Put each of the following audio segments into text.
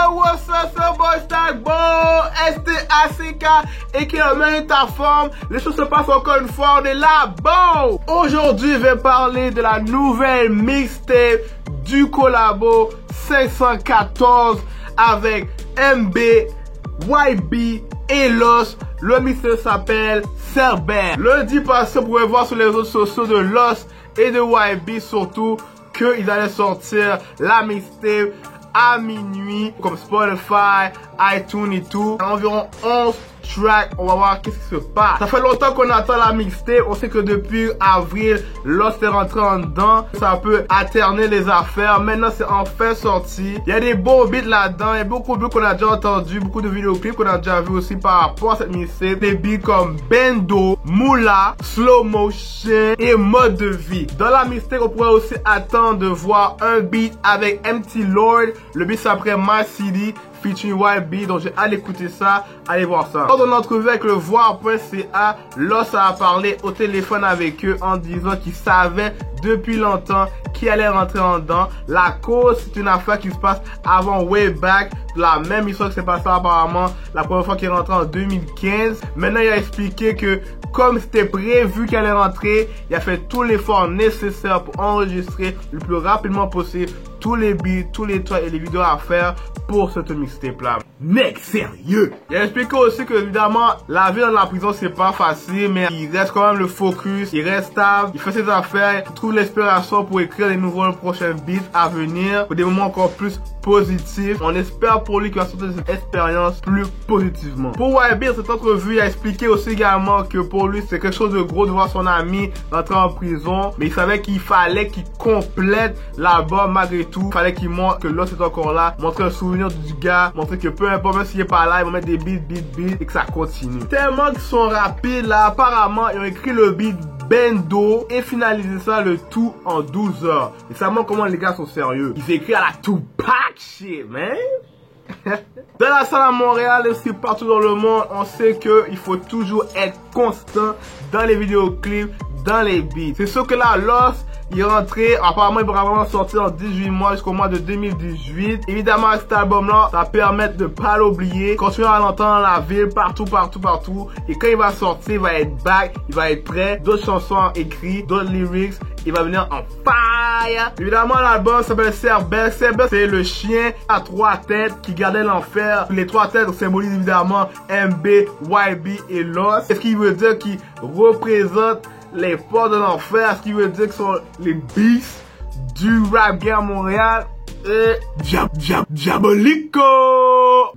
What's up, c'est boy Stackbone, STACK, et qui amène ta forme. Les choses se passent encore une fois, on est là, bon! Aujourd'hui, je vais parler de la nouvelle mixtape du collabo 514 avec MB, YB et Los. Le mixtape s'appelle Cerbère. Lundi passé, vous pouvez voir sur les réseaux sociaux de Los et de YB surtout qu'ils allaient sortir la mixtape à minuit, comme Spotify, iTunes et tout. Environ 11 tracks, on va voir qu'est-ce qui se passe. Ça fait longtemps qu'on attend la mixtape. On sait que depuis avril, Lost est rentré en dedans. Ça peut alterner les affaires. Maintenant, c'est enfin sorti. Il y a des beaux beats là-dedans. Il y a beaucoup de beats qu'on a déjà entendu, beaucoup de vidéoclips qu'on a déjà vu aussi par rapport à cette mixtape. Des beats comme Bendo, Moula, Slow Motion et Mode de vie. Dans la mixtape, on pourrait aussi attendre de voir un beat avec MT Lord. Le beat s'appelle My City featuring YB, donc j'ai hâte d'écouter ça, allez voir ça. Lors de l'entrevue avec le voir.ca, Los a parlé au téléphone avec eux en disant qu'il savait depuis longtemps qui allait rentrer en dedans. La cause, c'est une affaire qui se passe avant way back, la même histoire qui s'est passée apparemment la première fois qu'il est rentré en 2015. Maintenant, il a expliqué que comme c'était prévu qu'il allait rentrer, il a fait tout l'effort nécessaire pour enregistrer le plus rapidement possible tous les beats, tous les tracks et les vidéos à faire pour cette mixtape là. Mec, sérieux! Il a expliqué aussi que évidemment, la vie dans la prison c'est pas facile, mais il reste quand même le focus, il reste stable, il fait ses affaires, il trouve l'inspiration pour écrire les nouveaux prochains beats à venir, pour des moments encore plus positifs. On espère pour lui qu'il va sortir cette expérience plus positivement. Pour YB, cette entrevue, il a expliqué aussi également que pour lui c'est quelque chose de gros de voir son ami rentrer en prison, mais il savait qu'il fallait qu'il complète l'album malgré tout. Il fallait qu'il montre que Lost est encore là, montrer un souvenir du gars, montrer que peu importe, même s'il est pas là, ils vont mettre des beats et que ça continue. Tellement qu'ils sont rapides là, apparemment ils ont écrit le beat Bendo et finalisé ça le tout en 12 heures. Et ça montre comment les gars sont sérieux. Ils écrivent à la Tupac shit, man. Dans la salle à Montréal et aussi partout dans le monde, on sait qu'il faut toujours être constant dans les vidéoclips, dans les beats. C'est sûr que là, Lost, il est rentré, apparemment il va vraiment sortir en 18 mois jusqu'au mois de 2018. Évidemment, avec cet album-là, ça va permettre de ne pas l'oublier. Continuer à l'entendre dans la ville, partout. Et quand il va sortir, il va être back, il va être prêt. D'autres chansons écrites, d'autres lyrics. Il va venir en fire. Évidemment, l'album s'appelle Cerbère. Cerbère, c'est le chien à 3 têtes qui gardait l'enfer. Les 3 têtes symbolisent évidemment MB, YB et Lost. Ce qui veut dire qu'il représente les ports de l'enfer, ce qui veut dire que sont les beasts du rap game à Montréal et Diabolico.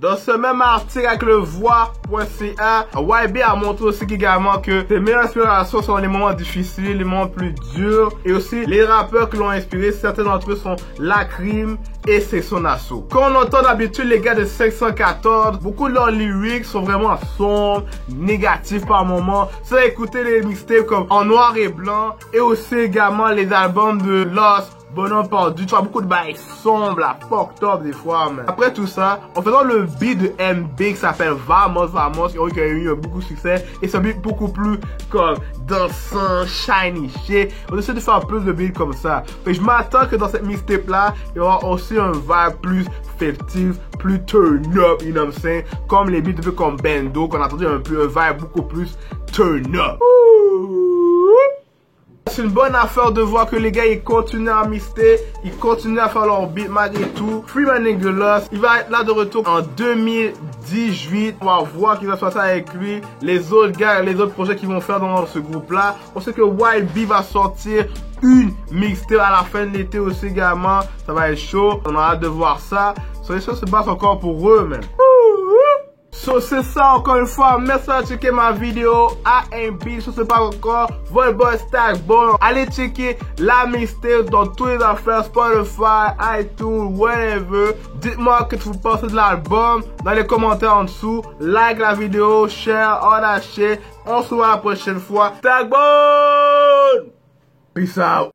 Dans ce même article avec le voir.ca, YB a montré aussi également que ses meilleures inspirations sont les moments difficiles, les moments plus durs, et aussi les rappeurs qui l'ont inspiré, certains d'entre eux sont Lacrim et Section d'Assaut. Quand on entend d'habitude les gars de 514, beaucoup de leurs lyrics sont vraiment sombres, négatifs par moments. Ça, écouter les mixtapes comme En Noir et Blanc, et aussi également les albums de Lost, Bonhomme Perdu, tu vois beaucoup de bails sombres, la fucked up des fois, man. Après tout ça, en faisant le beat de MB qui s'appelle Vamos, qui a eu beaucoup de succès, et c'est un beat beaucoup plus comme dansant, shiny shit. On essaie de faire plus de beats comme ça. Et je m'attends que dans cette mixtape là, il y aura aussi un vibe plus festif, plus turn up, you know what I'm saying? Comme les beats un peu comme Bendo, qu'on a entendu un vibe beaucoup plus turn up. C'est une bonne affaire de voir que les gars ils continuent à mixer, ils continuent à faire leur beat malgré tout. Free my nigga Lost, il va être là de retour en 2018. On va voir qu'il va se passer avec lui, les autres gars, les autres projets qu'ils vont faire dans ce groupe là. On sait que YB va sortir une mixtape à la fin de l'été aussi également. Ça va être chaud, on a hâte de voir ça. So, les choses se passent encore pour eux, man. So, c'est ça encore une fois. Merci d'avoir checké ma vidéo AMB. Si ce n'est pas encore, votre boy Stackbone. Allez checker la mixtape dans toutes les affaires, Spotify, iTunes, whatever. Dites-moi que vous pensez de l'album dans les commentaires en dessous. Like la vidéo, share, all that shit. On se voit la prochaine fois. Stackbone! Peace out.